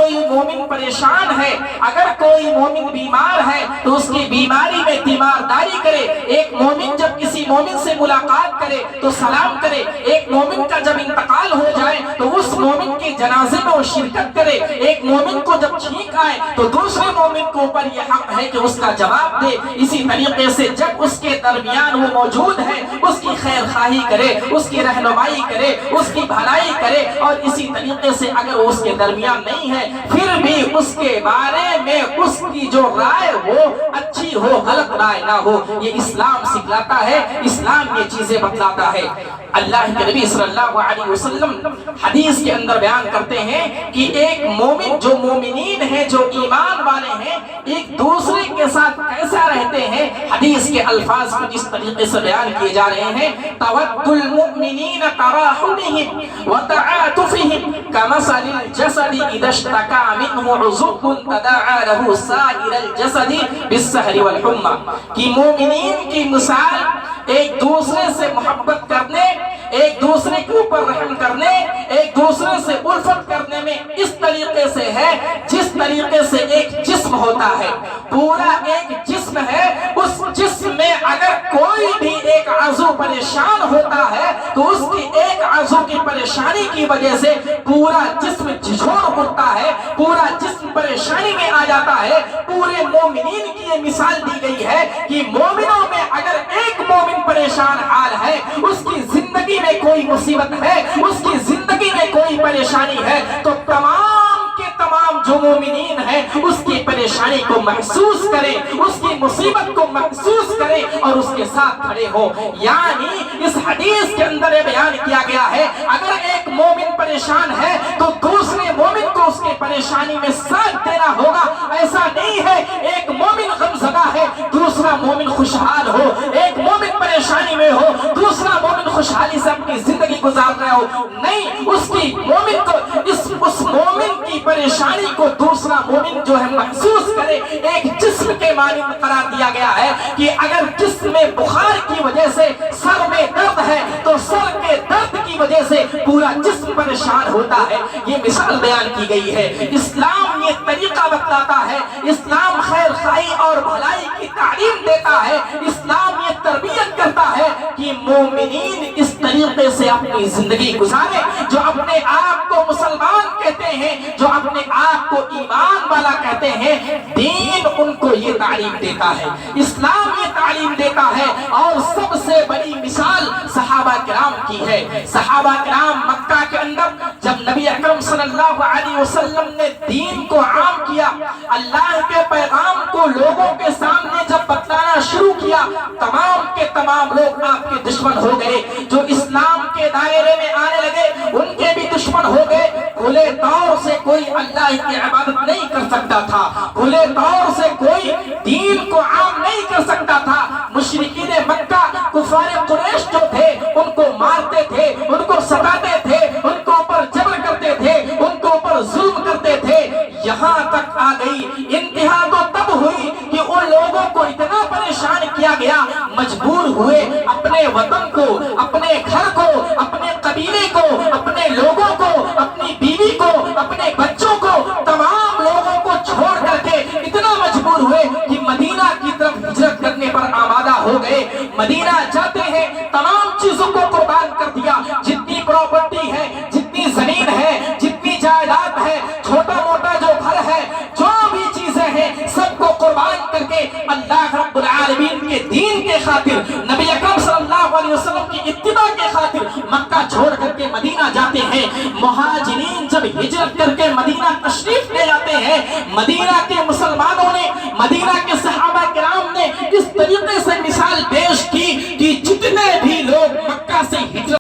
کوئی مومن پریشان ہے، اگر کوئی مومن بیمار ہے تو اس کی بیماری میں تیمارداری کرے۔ ایک مومن جب کسی مومن سے ملاقات کرے تو سلام کرے، ایک مومن کا جب انتقال ہو جائے تو اس مومن کے جنازے میں وہ شرکت کرے، ایک مومن کو جب چھینک آئے تو دوسرے مومن کو اوپر یہ حق ہے کہ اس کا جواب دے۔ اسی طریقے سے جب اس کے درمیان وہ موجود ہے اس کی خیر خواہی کرے، اس کی رہنمائی کرے، اس کی بھلائی کرے، اور اسی طریقے سے اگر وہ اس کے درمیان نہیں ہے پھر بھی اس کے بارے میں اس کی جو رائے ہو اچھی ہو، غلط رائے نہ ہو۔ یہ اسلام سکھلاتا ہے، اسلام یہ چیزیں بتلاتا ہے۔ اللہ کے نبی صلی اللہ علیہ وسلم حدیث کے اندر بیان کرتے ہیں کہ ایک مومن، جو مومنین ہیں، جو ایمان والے ہیں، ایک دوسرے کے ساتھ کیسا رہتے ہیں۔ حدیث کے الفاظ کو جس طریقے سے بیان کیے جا رہے ہیں، تود المؤمنین تراحمہم وتعاطفہم کمثل الجسد اذا اشتکى منہ عضو تداعى له سائر الجسد بالسہر والحمى، کہ مومنین کی مثال ایک دوسرے سے محبت کرنے، ایک دوسرے کے اوپر رحم کرنے، ایک دوسرے سے الفت کرنے میں اس طریقے سے ہے جس طریقے سے ایک جسم ہوتا ہے، پورا ایک جسم ہے، اس جسم میں اگر کوئی بھی ایک عضو پریشان ہوتا ہے تو اس کی ایک عضو کی پریشانی کی وجہ سے پورا جسم جھنجھوڑ اٹھتا ہے، پورا جسم پریشانی میں آ جاتا ہے۔ پورے مومنین کی یہ مثال دی گئی ہے کہ مومنوں میں اگر ایک مومن پریشان حال ہے، اس کی زندگی میں کوئی مصیبت ہے، اس کی زندگی میں کوئی پریشانی ہے، تو تمام کے تمام جو مومنین ہیں اس کی پریشانی کو محسوس کریں، اس کی مصیبت کو محسوس کریں اور اس کے ساتھ کھڑے ہو۔ یعنی اس حدیث کے اندر یہ بیان کیا گیا ہے اگر ایک مومن پریشان ہے تو دوسرے مومن کو اس کی پریشانی میں ساتھ دینا ہوگا۔ ایسا نہیں ہے ایک مومن غمزدہ ہے دوسرا مومن خوشحال ہو، ایک مومن پریشانی میں ہو دوسرا مومن خوشحالی سے اپنی زندگی گزار رہا ہو، نہیں، اس کی مومن کو اس مومن کی پریشانی کو دوسرا مومن جو ہے محسوس کرے۔ ایک جسم کے مانند قرار دیا گیا ہے کہ اگر جسم میں بخار کی وجہ سے سر میں درد ہے تو سر کے درد کی وجہ سے پورا جسم پریشان ہوتا ہے۔ یہ مثال بیان کی گئی ہے۔ اسلام یہ طریقہ بتلاتا ہے، اسلام خیر خواہی اور بھلائی کی تعلیم دیتا ہے، اسلام یہ تربیت کرتا ہے کہ مومنین اس طریقے سے اپنی زندگی گزارے۔ جو اپنے آپ کو مسلمان کہتے ہیں، جو اپنے آپ کو ایمان والا کہتے ہیں، دین ان کو یہ تعلیم دیتا ہے، اسلام یہ تعلیم دیتا ہے۔ اور سب سے بڑی مثال صحابہ کرام کی ہے۔ صحابہ کرام مکہ کے اندر جب نبی اکرم صلی اللہ علیہ وسلم نے دین کو عام کیا، اللہ کے پیغام کو لوگوں کے سامنے جب بتلانا شروع کیا، تمام کے تمام لوگ آپ کے دشمن ہو گئے۔ جو اسلام کے دائرے میں آنے لگے ان کے بھی دشمن ہو گئے۔ کھلے طور سے کوئی اللہ کی عبادت نہیں کر سکتا تھا، کھلے طور سے کوئی دین کو عام نہیں کر سکتا تھا۔ مشرکین مکہ کفار قریش جو تھے ان کو مارتے تھے، ان کو ستاتے تھے، ان کو اوپر جبر کرتے تھے، ان کو اوپر ظلم کرتے تھے۔ یہاں تک آ گئی، انتہا تو تب ہوئی کہ ان لوگوں کو اتنا پریشان کیا گیا، مجبور ہوئے اپنے وطن کو، اپنے گھر کو، اپنے قبیلے کو، اپنے لوگوں کو، اپنی بیوی کو، اپنے بچوں کو، تمام لوگوں کو چھوڑ کر کے اتنا مجبور ہوئے کہ مدینہ کی طرف ہجرت کرنے پر آمادہ ہو گئے۔ مدینہ جاتے ہیں تمام چیزوں کو قربان کر دیا، جتنی پراپرٹی ہے، جتنی زمین ہے، جتنی جائیداد ہے، چھوٹا موٹا جو گھر ہے، جو بھی چیزیں ہیں، سب کو قربان کر کے اللہ رب العالمین کے دین کے خاطر، نبی اکرم صلی اللہ علیہ وسلم کی اتباع کے خاطر مکہ چھوڑ کر کے مدینہ جاتے ہیں۔ مہاجرین جب ہجرت کر کے مدینہ تشریف لے جاتے ہیں، مدینہ کے مسلمانوں نے، مدینہ کے صحابہ کرام نے اس طریقے سے مثال پیش کی